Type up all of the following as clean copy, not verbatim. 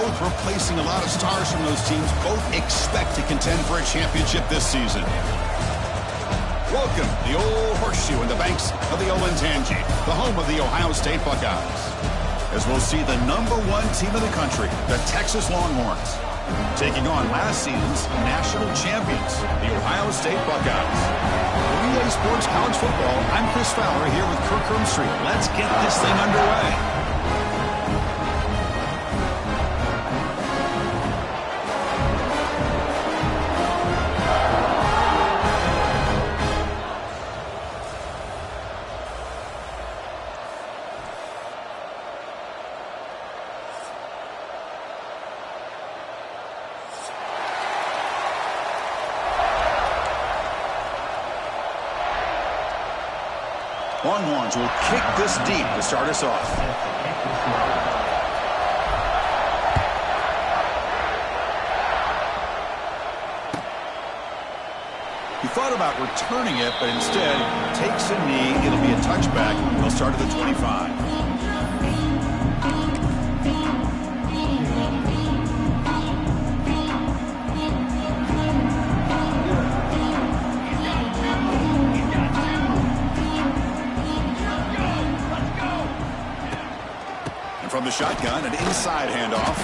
both replacing a lot of stars from those teams. Both expect to contend for a championship this season. Welcome, the old horseshoe in the banks of the Ncaa, the home of the Ohio State Buckeyes. As we'll see the #1 team in the country, the Texas Longhorns, taking on last season's national champions, the Ohio State Buckeyes. For EA Sports College Football, I'm Chris Fowler here with Kirk Hermstreet. Let's get this thing underway. Longhorns will kick this deep to start us off. He thought about returning it, but instead takes a knee. It'll be a touchback. He'll start at the 25. From the shotgun, an inside handoff.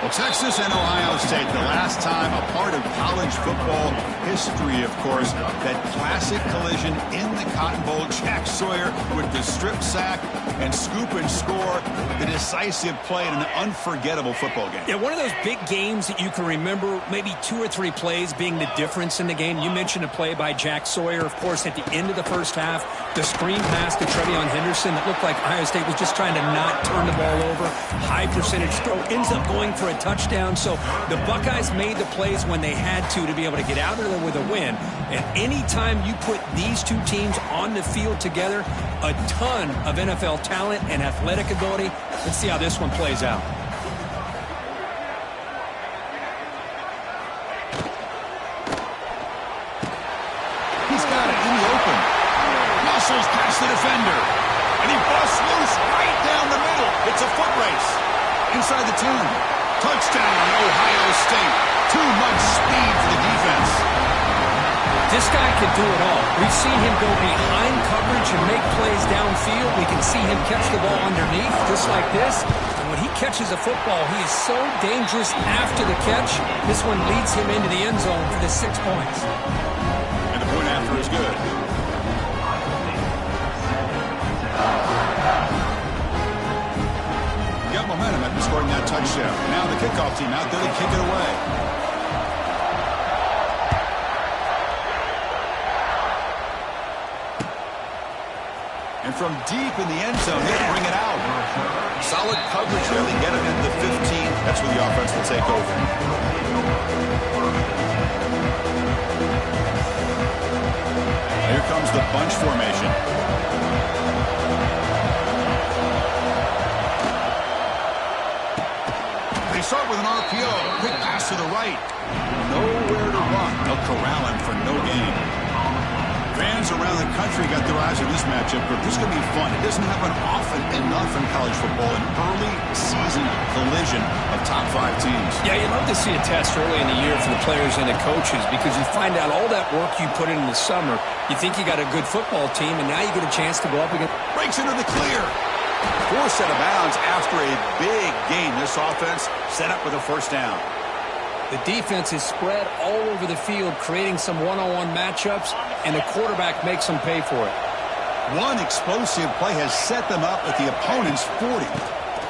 Well, Texas and Ohio State, the last time a part of college football history, of course, that classic collision in the Cotton Bowl. Jack Sawyer with the strip sack and scoop and score, the decisive play in an unforgettable football game. Yeah, one of those big games that you can remember, maybe 2 or 3 plays being the difference in the game. You mentioned a play by Jack Sawyer, of course, at the end of the first half, the screen pass to Trevion Henderson that looked like Ohio State was just trying to not turn the ball over. High percentage throw, ends up going for a touchdown. So the Buckeyes made the plays when they had to be able to get out of there with a win. And anytime you put these two teams on the field together, a ton of NFL talent and athletic ability. Let's see how this one plays out. He's got it in the open. Muscles past the defender. And he busts loose right down the middle. It's a foot race. Inside the 10. Touchdown, Ohio State. Too much speed for the defense. This guy can do it all. We've seen him go behind coverage and make plays downfield. We can see him catch the ball underneath, just like this. And when he catches a football, he is so dangerous after the catch. This one leads him into the end zone for the 6 points. And the point after is good. Got momentum after scoring that touchdown. Now the kickoff team out there to kick it away. And from deep in the end zone, he'll bring it out. Solid coverage there. They get him into the 15. That's where the offense will take over. Here comes the bunch formation. They start with an RPO. Quick pass to the right. Nowhere to run. They'll corral him for no gain. Fans around the country got their eyes on this matchup, but this is going to be fun. It doesn't happen often enough in college football, an early season collision of top 5 teams. Yeah, you'd love to see a test early in the year for the players and the coaches because you find out all that work you put in the summer. You think you got a good football team, and now you get a chance to go up against. Breaks into the clear. Forced out of bounds after a big gain. This offense set up with a first down. The defense is spread all over the field, creating some one-on-one matchups, and the quarterback makes them pay for it. One explosive play has set them up at the opponent's 40.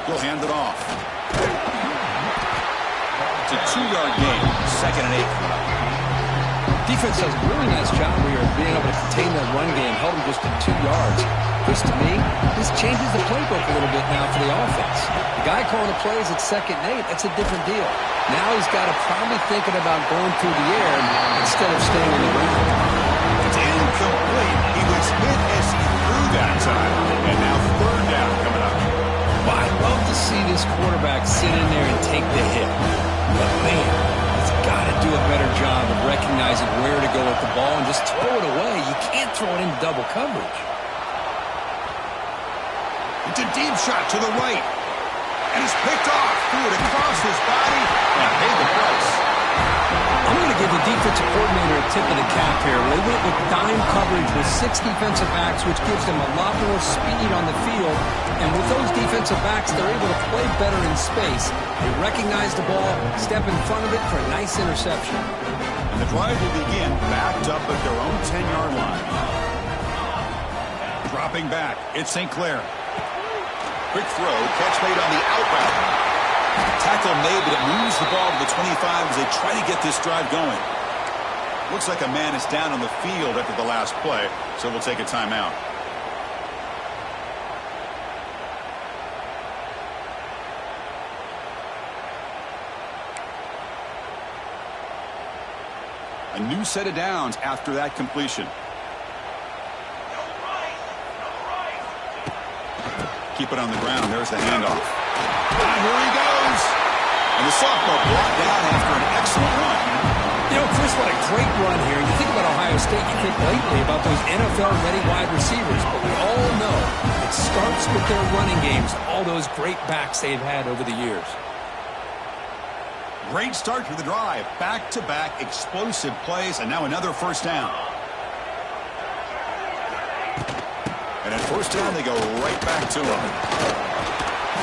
He'll hand it off. It's a 2-yard gain, 2nd and 8. Defense does a really nice job here of being able to contain that run game, held him just at 2 yards. Chris, to me, this changes the playbook a little bit now for the offense. The guy calling the plays at 2nd and 8, that's a different deal. Now he's got to probably thinking about going through the air instead of staying on the ground. It's incomplete. He was hit as he threw that time. And now 3rd down coming up. Well, I'd love to see this quarterback sit in there and take the hit. But, man, he's got to do a better job of recognizing where to go with the ball and just throw it away. You can't throw it into double coverage. It's a deep shot to the right. And it's picked off. Threw it across the defensive coordinator a tip of the cap here. They went with dime coverage with 6 defensive backs, which gives them a lot more speed on the field. And with those defensive backs, they're able to play better in space. They recognize the ball, step in front of it for a nice interception. And the drive will begin backed up at their own 10-yard line. Dropping back, it's St. Clair. Quick throw, catch made on the out route. Tackle made, but it moves the ball to the 25 as they try to get this drive going. Looks like a man is down on the field after the last play, so we'll take a timeout. A new set of downs after that completion. Keep it on the ground. There's the handoff. And here he goes. And the sophomore brought down after an excellent run. You know, Chris, what a great run here. You think about Ohio State, you think lately about those NFL-ready wide receivers, but we all know it starts with their running games, all those great backs they've had over the years. Great start to the drive. Back-to-back explosive plays, and now another first down. And at first down, they go right back to him.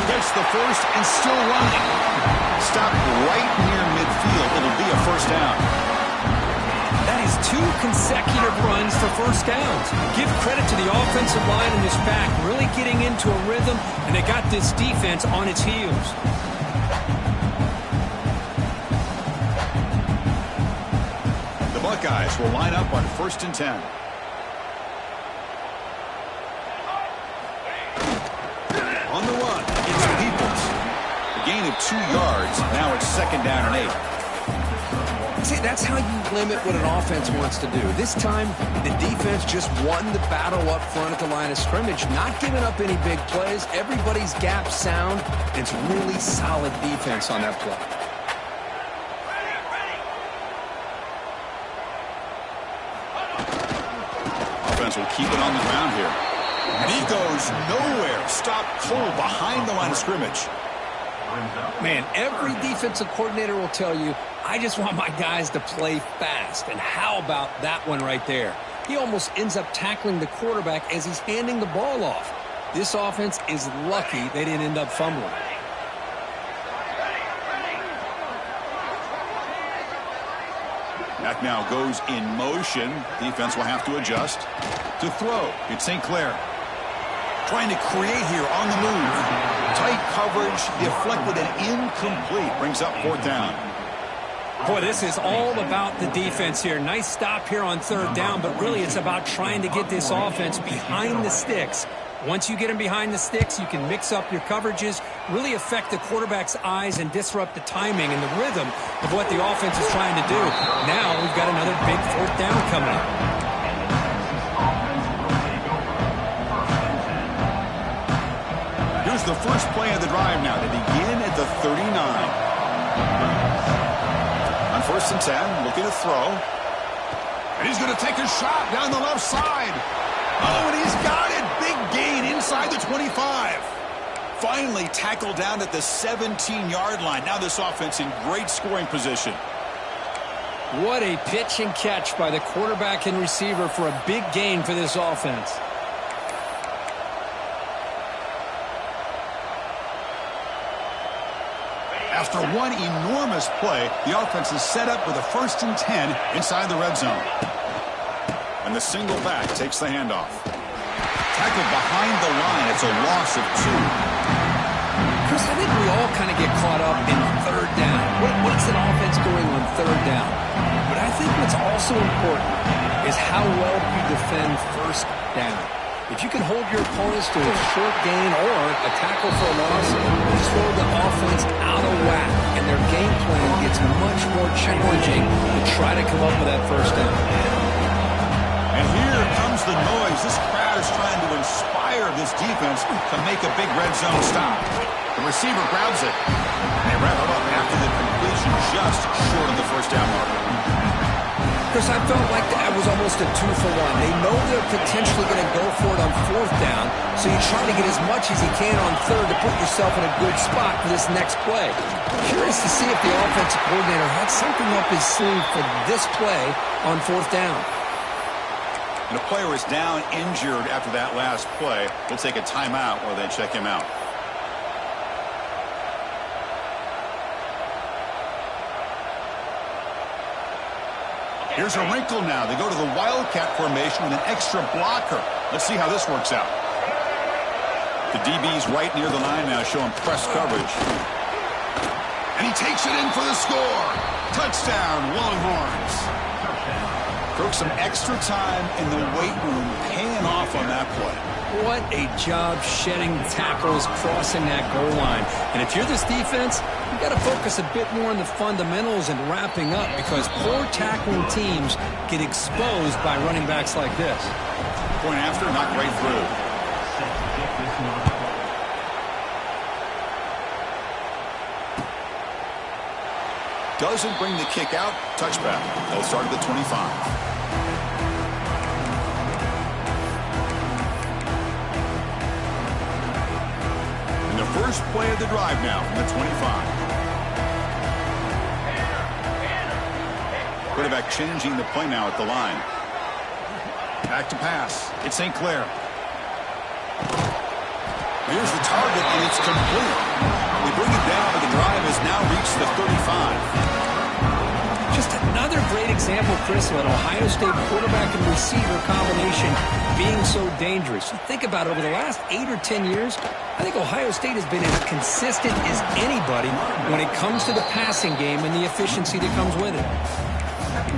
Gets the first and still running. Stopped right near midfield. It'll be a first down. That is 2 consecutive runs for first downs. Give credit to the offensive line in this back, really getting into a rhythm, and they got this defense on its heels. The Buckeyes will line up on 1st and 10. On the run, it's Peoples. A gain of 2 yards. Now it's 2nd down and 8. See, that's how you limit what an offense wants to do. This time, the defense just won the battle up front at the line of scrimmage, not giving up any big plays. Everybody's gap sound. It's really solid defense on that play. Offense will keep it on the ground here. And he goes nowhere. Stopped cold behind the line of scrimmage. Man, every defensive coordinator will tell you, I just want my guys to play fast. And how about that one right there? He almost ends up tackling the quarterback as he's handing the ball off. This offense is lucky they didn't end up fumbling. Back now goes in motion. Defense will have to adjust. To throw, it's St. Clair. Trying to create here on the move. Tight coverage, deflected and incomplete. Brings up 4th down. Boy, this is all about the defense here. Nice stop here on 3rd down, but really it's about trying to get this offense behind the sticks. Once you get them behind the sticks, you can mix up your coverages, really affect the quarterback's eyes and disrupt the timing and the rhythm of what the offense is trying to do. Now we've got another big 4th down coming up. Here's the first play of the drive now to begin at the 39. On 1st and 10, looking to throw. And he's going to take a shot down the left side. Oh, and he's got it. Big gain inside the 25. Finally tackled down at the 17-yard line. Now this offense in great scoring position. What a pitch and catch by the quarterback and receiver for a big gain for this offense. After one enormous play, the offense is set up with a 1st and 10 inside the red zone. And the single back takes the handoff. Tackled behind the line. It's a loss of 2. Chris, I think we all kind of get caught up in 3rd down. What's an offense doing on 3rd down? But I think what's also important is how well you defend 1st down. If you can hold your opponents to a short gain or a tackle for a loss, you throw the offense out of whack, and their game plan gets much more challenging to try to come up with that 1st down. And here comes the noise. This crowd is trying to inspire this defense to make a big red zone stop. The receiver grabs it. And they wrap it up after the completion just short of the 1st down marker. Chris, I felt like that was almost a 2-for-1. They know they're potentially going to go for it on 4th down, so you try to get as much as you can on 3rd to put yourself in a good spot for this next play. Curious to see if the offensive coordinator had something up his sleeve for this play on 4th down. And the player is down injured after that last play. We'll take a timeout while they check him out. Here's a wrinkle now. They go to the Wildcat formation with an extra blocker. Let's see how this works out. The DB's right near the line now, showing press coverage. And he takes it in for the score. Touchdown, Longhorns. Broke some extra time in the weight room, paying off on that play. What a job shedding tackles, crossing that goal line. And if you're this defense, you've got to focus a bit more on the fundamentals and wrapping up, because poor tackling teams get exposed by running backs like this. Point after, not right through. Doesn't bring the kick out. Touchback. They'll start at the 25. First play of the drive now from the 25. Quarterback changing the play now at the line. Back to pass. It's St. Clair. Here's the target, and it's complete. They bring it down, but the drive has now reached the 35. Just another great example, Chris, of an Ohio State quarterback and receiver combination being so dangerous. You think about it, over the last 8 or 10 years, I think Ohio State has been as consistent as anybody when it comes to the passing game and the efficiency that comes with it.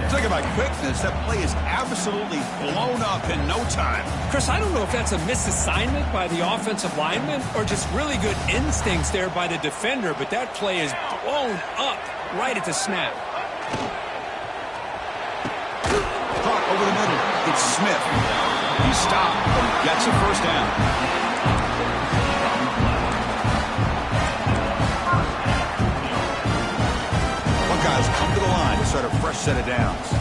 Talk about quickness. That play is absolutely blown up in no time. Chris, I don't know if that's a misassignment by the offensive lineman or just really good instincts there by the defender, but that play is blown up right at the snap. Caught over the middle. It's Smith. He stopped, but he gets a first down. Buckeyes come to the line to start a fresh set of downs.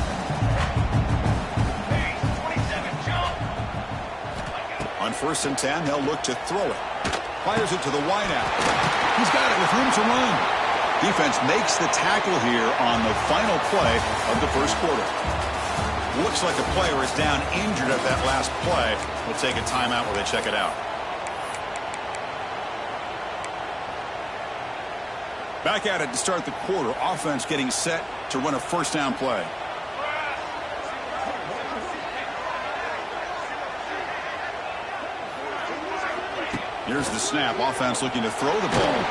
On 1st and 10, they'll look to throw it. Fires it to the wideout. He's got it with room to run. Defense makes the tackle here on the final play of the first quarter. Looks like the player is down injured at that last play. We'll take a timeout while they check it out. Back at it to start the quarter. Offense getting set to run a first down play. Here's the snap. Offense looking to throw the ball.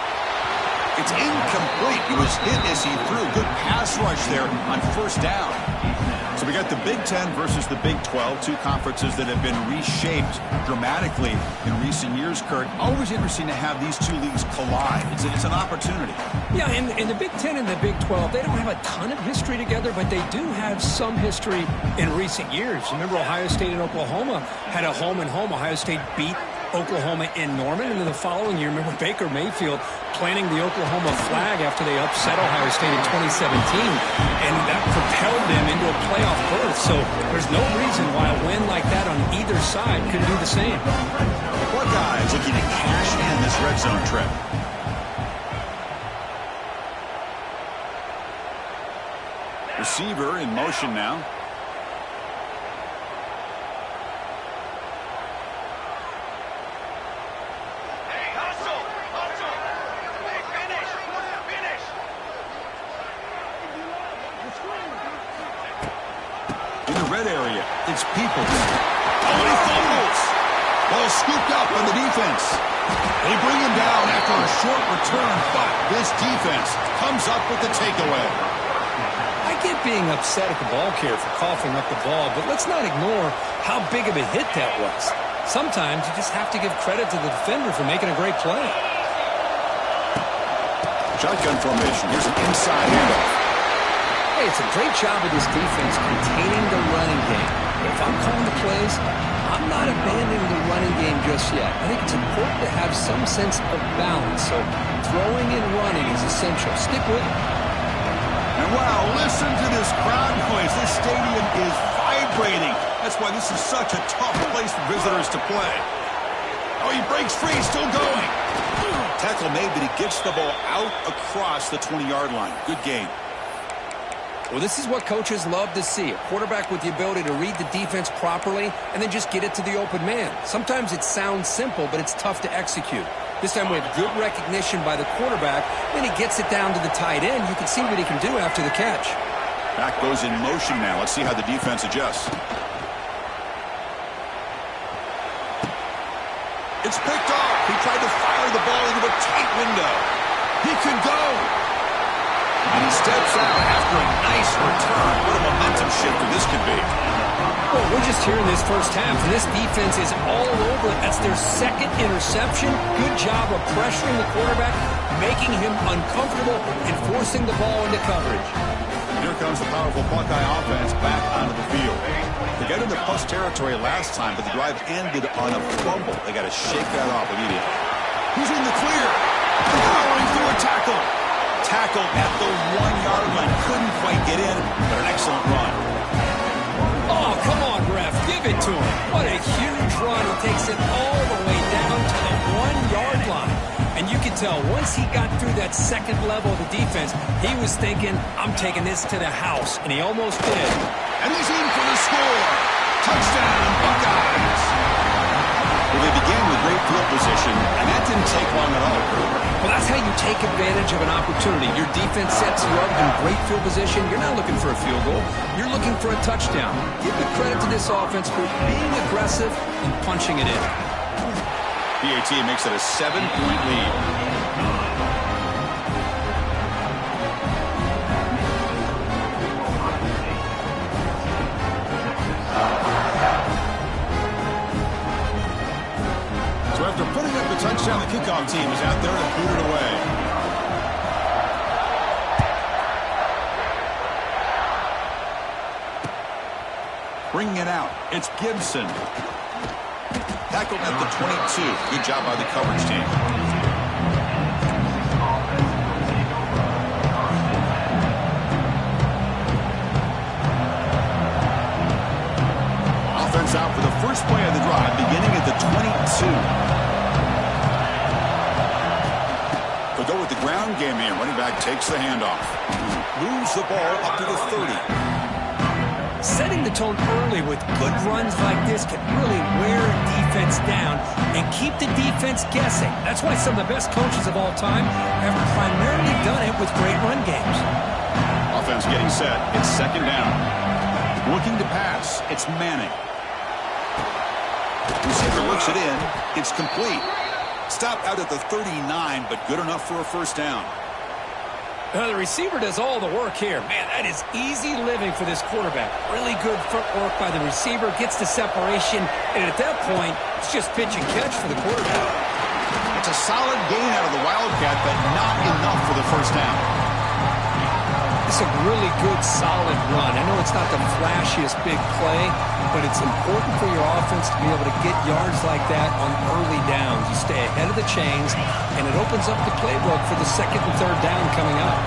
It's incomplete. He was hit as he threw. Good pass rush there on first down. So we got the Big Ten versus the Big 12, two conferences that have been reshaped dramatically in recent years, Kurt. Always interesting to have these two leagues collide. It's an opportunity. Yeah, and the Big Ten and the Big 12, they don't have a ton of history together, but they do have some history in recent years. Remember, Ohio State and Oklahoma had a home-and-home. Ohio State beat Oklahoma in Norman, and then the following year, remember Baker Mayfield planting the Oklahoma flag after they upset Ohio State in 2017, and that propelled them into a playoff berth. So there's no reason why a win like that on either side couldn't do the same. Buckeyes looking to cash in this red zone trip. Receiver in motion now. Area. It's people. Oh, and he fumbles. Ball scooped up on the defense. They bring him down after a short return, but this defense comes up with the takeaway. I get being upset at the ball carrier for coughing up the ball, but let's not ignore how big of a hit that was. Sometimes you just have to give credit to the defender for making a great play. Shotgun formation. Here's an inside handoff. Hey, it's a great job of this defense containing the running game. But if I'm calling the plays, I'm not abandoning the running game just yet. I think it's important to have some sense of balance. So throwing and running is essential. Stick with it. And wow, listen to this crowd noise. This stadium is vibrating. That's why this is such a tough place for visitors to play. Oh, he breaks free, still going. Tackle made, but he gets the ball out across the 20-yard line. Good game. Well, this is what coaches love to see. A quarterback with the ability to read the defense properly and then just get it to the open man. Sometimes it sounds simple, but it's tough to execute. This time we have good recognition by the quarterback. When he gets it down to the tight end, you can see what he can do after the catch. Back goes in motion now. Let's see how the defense adjusts. It's picked off. He tried to fire the ball into a tight window. He can go. And he steps out after a nice return. What a momentum shifter this could be. Well, we're just here in this first half, and this defense is all over it. That's their second interception. Good job of pressuring the quarterback, making him uncomfortable, and forcing the ball into coverage. Here comes the powerful Buckeye offense back onto the field. They got into plus territory last time, but the drive ended on a fumble. They got to shake that off immediately. He's in the clear. Powering through a tackle. Tackle at the 1-yard line. Couldn't quite get in, but an excellent run. Oh, come on, ref. Give it to him. What a huge run. He takes it all the way down to the 1-yard line. And you can tell once he got through that second level of the defense, he was thinking, I'm taking this to the house. And he almost did. And he's in for the score. Touchdown, Buckeyes. Well, they began with great field position, and that didn't take long at all. Well, that's how you take advantage of an opportunity. Your defense sets you up in great field position. You're not looking for a field goal. You're looking for a touchdown. Give the credit to this offense for being aggressive and punching it in. PAT makes it a 7-point lead. So after putting up the touchdown, the kickoff team is out there to boot it away. Bringing it out, it's Gibson. Tackled at the 22. Good job by the coverage team. Offense out for the first play of the drive, beginning at the 22. They'll go with the ground game here. Running back takes the handoff. Moves the ball up to the 30. Setting the tone early with good runs like this can really wear a defense down and keep the defense guessing. That's why some of the best coaches of all time have primarily done it with great run games. Offense getting set. It's second down. Looking to pass. It's Manning. Receiver looks it in. It's complete. Stopped out at the 39, but good enough for a first down. The receiver does all the work here. Man, that is easy living for this quarterback. Really good footwork by the receiver, gets the separation, and at that point, it's just pitch and catch for the quarterback. It's a solid gain out of the Wildcat, but not enough for the first down. It's a really good, solid run. I know it's not the flashiest big play, but it's important for your offense to be able to get yards like that on early downs. You stay ahead of the chains, and it opens up the playbook for the second and third down coming up.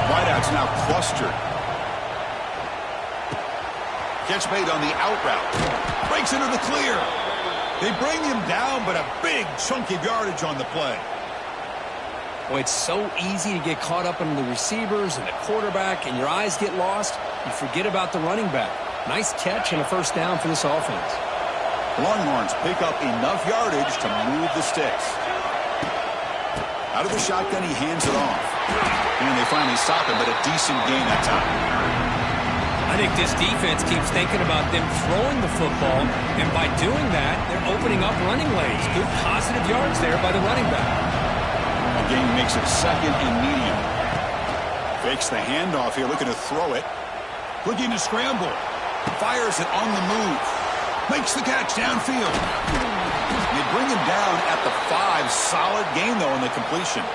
Wideouts now clustered. Catch made on the out route. Breaks into the clear. They bring him down, but a big chunk of yardage on the play. Well, it's so easy to get caught up in the receivers and the quarterback, and your eyes get lost. You forget about the running back. Nice catch and a first down for this offense. Longhorns pick up enough yardage to move the sticks. Out of the shotgun, he hands it off. And they finally stop him, but a decent gain that time. I think this defense keeps thinking about them throwing the football, and by doing that, they're opening up running lanes. Good positive yards there by the running back. Gain makes it second and medium. Fakes the handoff here, looking to throw it. Looking to scramble. Fires it on the move. Makes the catch downfield. They bring him down at the 5. Solid gain, though, in the completion.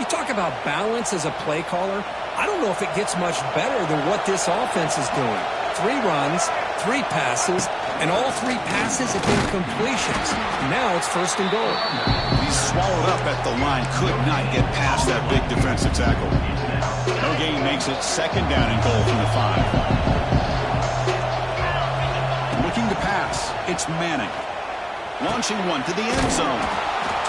You talk about balance as a play caller. I don't know if it gets much better than what this offense is doing. 3 runs, 3 passes, And all 3 passes have been completions. Now it's 1st and goal. He's swallowed up at the line. Could not get past that big defensive tackle. No gain makes it 2nd down and goal from the 5. Looking to pass. It's Manning. Launching one to the end zone.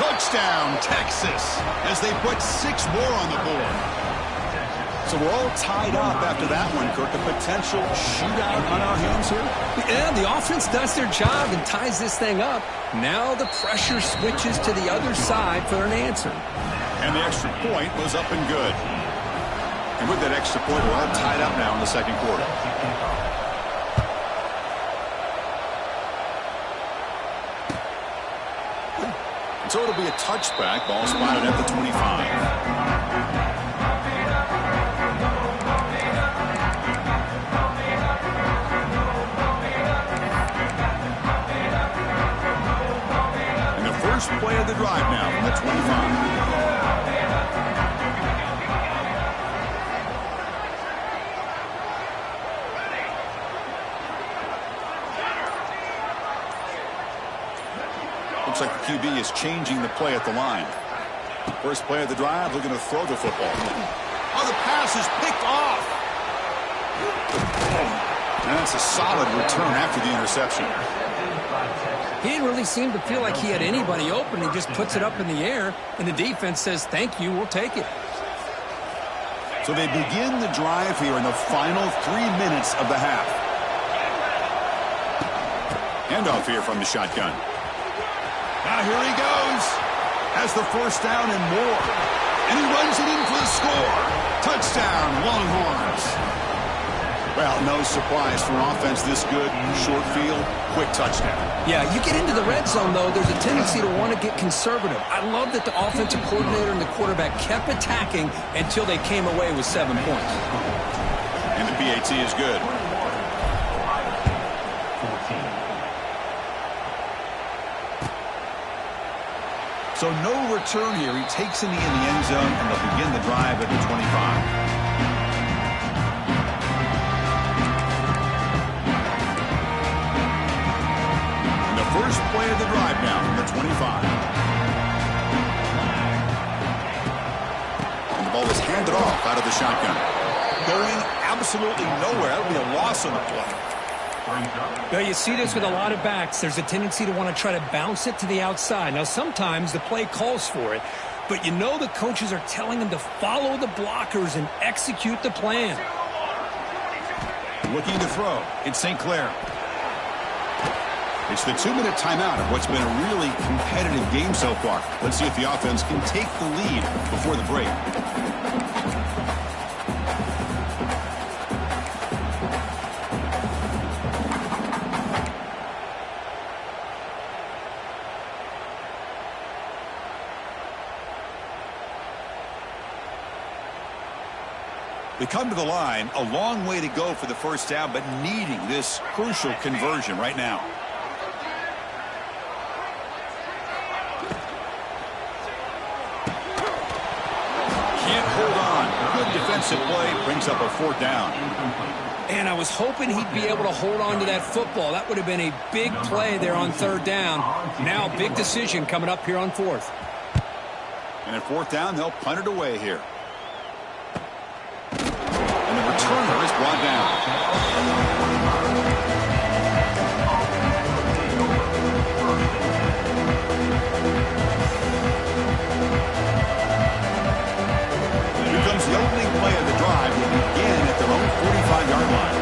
Touchdown, Texas, as they put 6 more on the board. So we're all tied up after that one, Kirk. A potential shootout on our hands here? Yeah, the offense does their job and ties this thing up. Now the pressure switches to the other side for an answer. And the extra point was up and good. And with that extra point, we're all tied up now in the 2nd quarter. So it'll be a touchback. Ball spotted at the 25. And the first play of the drive now from the 25. Looks like the QB is changing the play at the line. First play of the drive, looking to throw the football. Oh, the pass is picked off. And that's a solid return after the interception. He didn't really seem to feel like he had anybody open. He just puts it up in the air, and the defense says, thank you, we'll take it. So they begin the drive here in the final 3 minutes of the half. Handoff here from the shotgun. Now here he goes. Has the 1st down and more. And he runs it in for the score. Touchdown, Longhorns. Well, no surprise for an offense this good. Short field, quick touchdown. Yeah, you get into the red zone, though, there's a tendency to want to get conservative. I love that the offensive coordinator and the quarterback kept attacking until they came away with 7 points. And the PAT is good. So no return here. He takes a knee in the end zone, and they'll begin the drive at the 25. And the first play of the drive now from the 25. And the ball is handed off out of the shotgun. Going absolutely nowhere. That'll be a loss on the play. Well, you see this with a lot of backs. There's a tendency to want to try to bounce it to the outside. Now, sometimes the play calls for it, but you know the coaches are telling them to follow the blockers and execute the plan. Looking to throw. It's St. Clair. It's the 2-minute timeout of what's been a really competitive game so far. Let's see if the offense can take the lead before the break. They come to the line, a long way to go for the 1st down, but needing this crucial conversion right now. Can't hold on. Good defensive play, brings up a 4th down. And I was hoping he'd be able to hold on to that football. That would have been a big play there on 3rd down. Now, big decision coming up here on 4th. And at 4th down, they'll punt it away here. Returner is brought down. Here comes the opening play of the drive. Will begin at their own 45-yard line.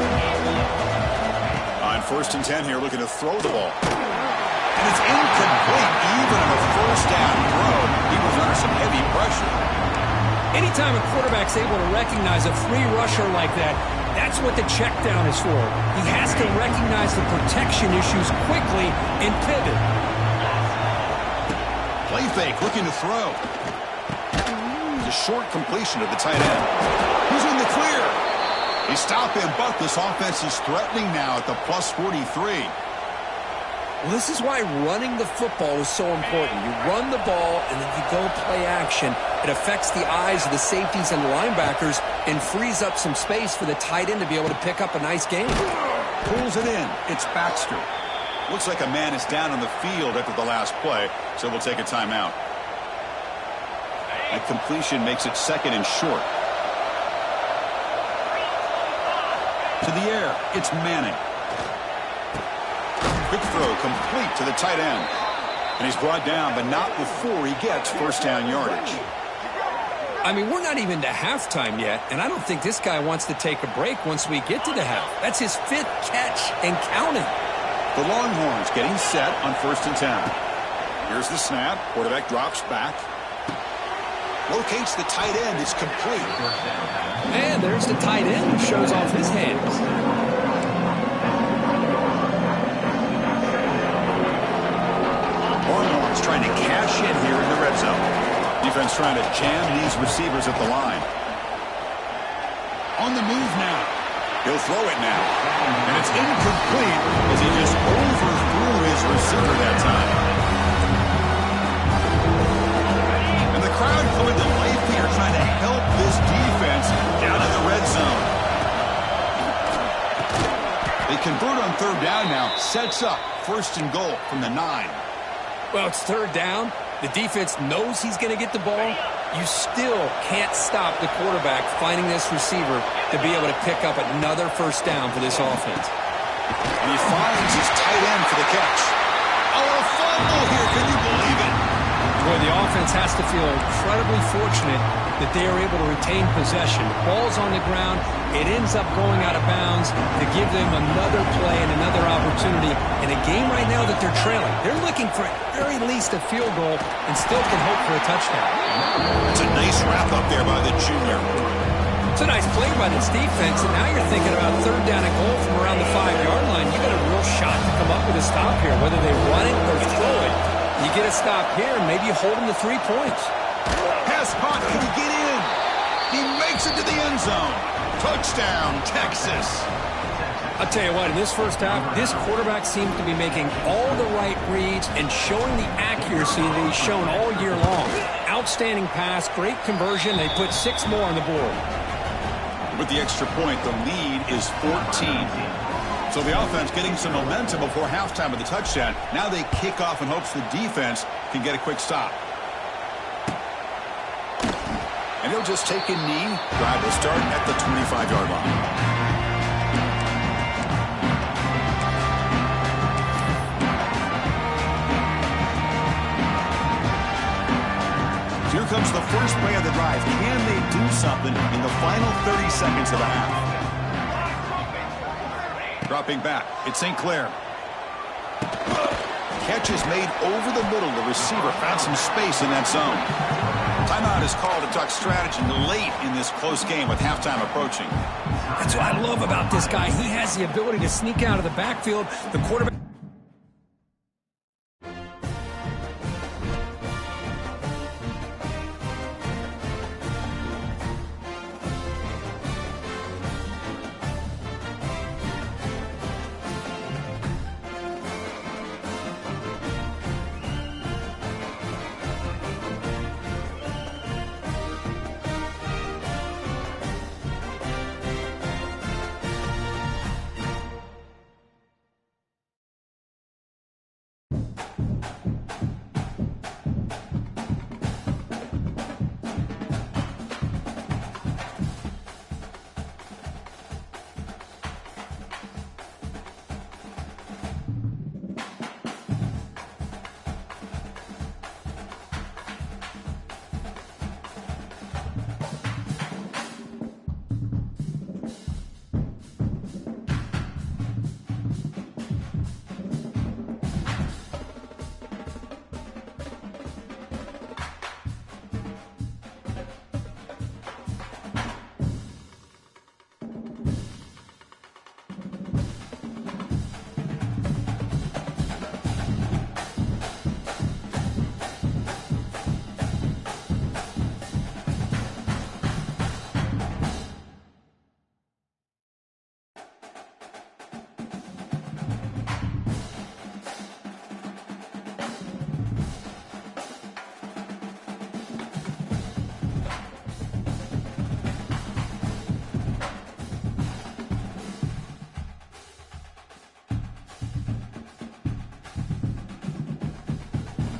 On 1st and 10 here, looking to throw the ball. And it's incomplete. Even on a 1st down throw, he was under some heavy pressure. Anytime a quarterback's able to recognize a free rusher like that, that's what the check down is for. He has to recognize the protection issues quickly and pivot. Play fake, looking to throw. The short completion of the tight end. Who's in the clear? They stop him, but this offense is threatening now at the plus 43. Well, this is why running the football is so important. You run the ball, and then you go play action. It affects the eyes of the safeties and the linebackers and frees up some space for the tight end to be able to pick up a nice game. Pulls it in. It's Baxter. Looks like a man is down on the field after the last play, so we'll take a timeout. That completion makes it 2nd and short. To the air, it's Manning. Quick throw complete to the tight end. And he's brought down, but not before he gets first down yardage. I mean, we're not even to halftime yet, and I don't think this guy wants to take a break once we get to the half. That's his 5th catch and counting. The Longhorns getting set on 1st and 10. Here's the snap. Quarterback drops back. Locates the tight end. It's complete. And there's the tight end who shows off his hands. Longhorns trying to cash in here in the red zone. Defense trying to jam these receivers at the line. On the move now. He'll throw it now. And it's incomplete as he just overthrew his receiver that time. And the crowd coming to life here trying to help this defense down in the red zone. They convert on 3rd down now. Sets up 1st and goal from the 9. Well, it's 3rd down. The defense knows he's going to get the ball. You still can't stop the quarterback finding this receiver to be able to pick up another first down for this offense. And he finds his tight end for the catch. Oh, a fumble here. Can you believe it? Boy, the offense has to feel incredibly fortunate that they are able to retain possession. Ball's on the ground. It ends up going out of bounds to give them another play and another opportunity in a game right now that they're trailing. They're looking for at very least a field goal and still can hope for a touchdown. That's a nice wrap up there by the junior. It's a nice play by this defense, and now you're thinking about 3rd down and goal from around the 5-yard line. You got a real shot to come up with a stop here, whether they run it or throw it. You get a stop here, and maybe you hold them to 3 points. Pass caught. Can he get in? He makes it to the end zone. Touchdown, Texas. I'll tell you what, in this first half, this quarterback seems to be making all the right reads and showing the accuracy that he's shown all year long. Outstanding pass, great conversion. They put 6 more on the board. With the extra point, the lead is 14. So the offense getting some momentum before halftime with the touchdown. Now they kick off in hopes the defense can get a quick stop. And he'll just take a knee. Drive will start at the 25-yard line. Here comes the first play of the drive. Can they do something in the final 30 seconds of the half? Dropping back, it's St. Clair. Catch is made over the middle. The receiver found some space in that zone. Timeout is called to talk strategy late in this close game with halftime approaching. That's what I love about this guy. He has the ability to sneak out of the backfield. The quarterback